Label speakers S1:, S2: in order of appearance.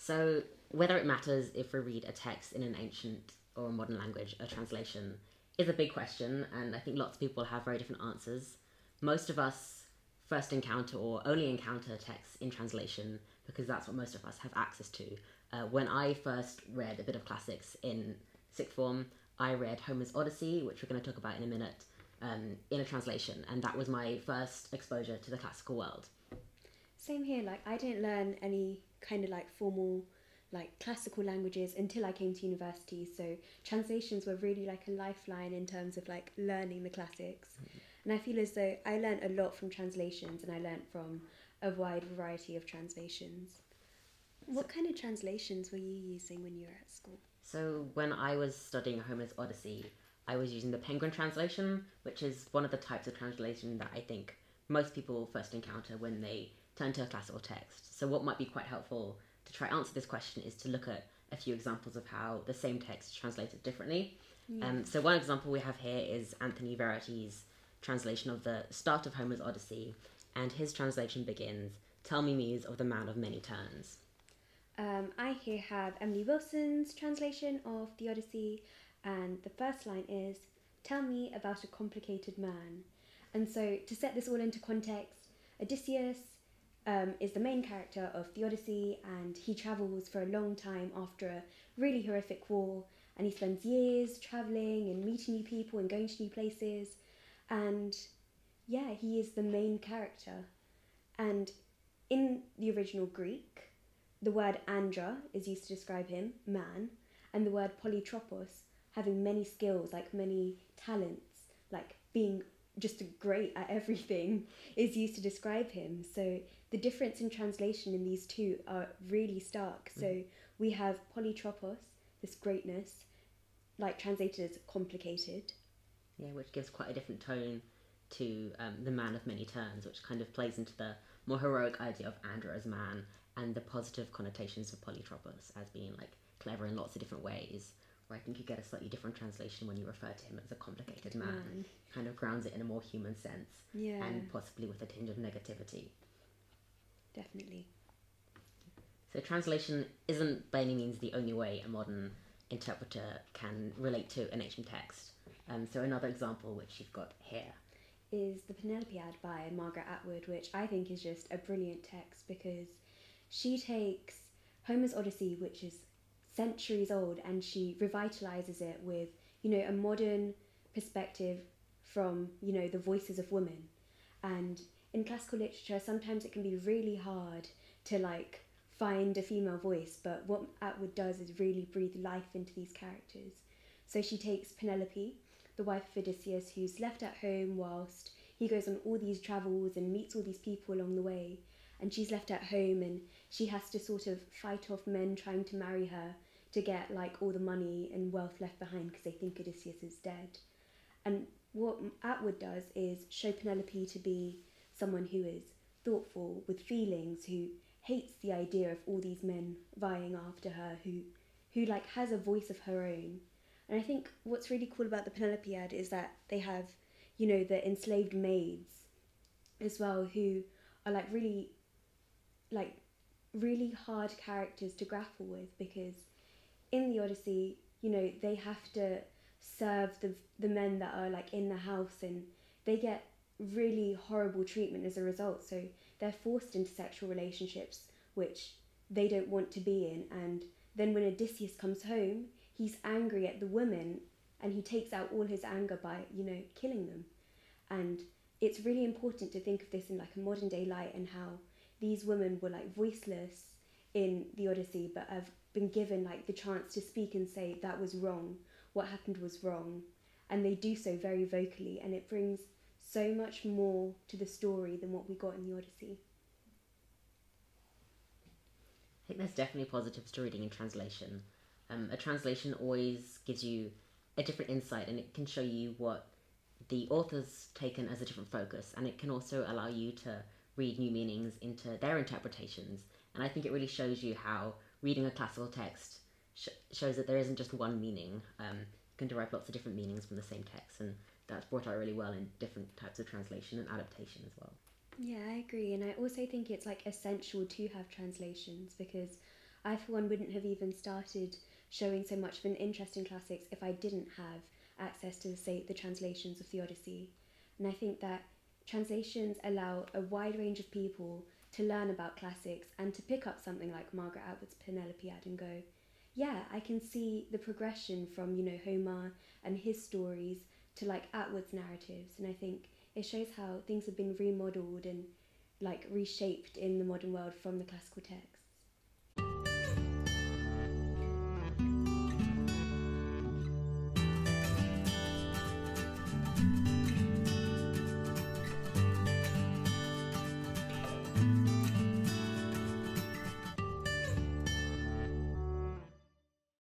S1: So, whether it matters if we read a text in an ancient or a modern language, a translation is a big question, and I think lots of people have very different answers. Most of us first encounter or only encounter texts in translation because that's what most of us have access to. When I first read a bit of classics in sixth form, I read Homer's Odyssey, which we're going to talk about in a minute, in a translation, and that was my first exposure to the classical world.
S2: Same here, like I didn't learn any kind of like formal like classical languages until I came to university, so translations were really like a lifeline in terms of like learning the classics. And I feel as though I learned a lot from translations, and I learned from a wide variety of translations. What kind of translations were you using when you were at school?
S1: So when I was studying Homer's Odyssey, I was using the Penguin translation, which is one of the types of translation that I think most people first encounter when they turn to a classical text. So what might be quite helpful to try answer this question is to look at a few examples of how the same text is translated differently. So one example we have here is Anthony Verity's translation of the start of Homer's Odyssey, and his translation begins, "Tell me, muse, of the man of many turns."
S2: I here have Emily Wilson's translation of the Odyssey, and the first line is, "Tell me about a complicated man." And so, to set this all into context, Odysseus is the main character of the Odyssey, and he travels for a long time after a really horrific war, and he spends years travelling and meeting new people and going to new places, and yeah, he is the main character. And in the original Greek, the word andra is used to describe him, man, and the word polytropos, having many skills, like many talents, like being just great at everything, is used to describe him. So the difference in translation in these two are really stark. So we have polytropos, this greatness, like translated as complicated.
S1: Yeah, which gives quite a different tone to the man of many turns, which kind of plays into the more heroic idea of Andra as man and the positive connotations of Polytropos as being like clever in lots of different ways. Where I think you get a slightly different translation when you refer to him as a complicated man. Kind of grounds it in a more human sense, and possibly with a tinge of negativity.
S2: Definitely.
S1: So translation isn't by any means the only way a modern interpreter can relate to an ancient text. So another example, which you've got here,
S2: is the Penelopiad by Margaret Atwood, which I think is just a brilliant text because she takes Homer's Odyssey, which is centuries old, and she revitalizes it with, a modern perspective from, the voices of women. And in classical literature, sometimes it can be really hard to like find a female voice, but what Atwood does is really breathe life into these characters. So she takes Penelope, the wife of Odysseus, who's left at home whilst he goes on all these travels and meets all these people along the way, and she's left at home and she has to sort of fight off men trying to marry her to get like all the money and wealth left behind because they think Odysseus is dead. And what Atwood does is show Penelope to be someone who is thoughtful, with feelings, who hates the idea of all these men vying after her, who like has a voice of her own. And I think what's really cool about the Penelopiad is that they have, the enslaved maids as well, who are really hard characters to grapple with, because in the Odyssey, they have to serve the men that are like in the house, and they get really horrible treatment as a result. So they're forced into sexual relationships which they don't want to be in. And then when Odysseus comes home, he's angry at the women, and he takes out all his anger by, killing them. And it's really important to think of this in like a modern day light, and how these women were like voiceless in the Odyssey, but have been given like the chance to speak and say that was wrong, what happened was wrong, and they do so very vocally, and it brings so much more to the story than what we got in the Odyssey.
S1: I think there's definitely positives to reading in translation. A translation always gives you a different insight, and it can show you what the author's taken as a different focus, and it can also allow you to read new meanings into their interpretations. And I think it really shows you how reading a classical text shows that there isn't just one meaning. You can derive lots of different meanings from the same text, and that's brought out really well in different types of translation and adaptation as well.
S2: Yeah, I agree, and I also think it's like essential to have translations, because I, for one, wouldn't have even started showing so much of an interest in classics if I didn't have access to, say, the translations of the Odyssey. And I think that translations allow a wide range of people to learn about classics and to pick up something like Margaret Atwood's Penelopiad and go, yeah, I can see the progression from, Homer and his stories to like Atwood's narratives. And I think it shows how things have been remodeled and like reshaped in the modern world from the classical text.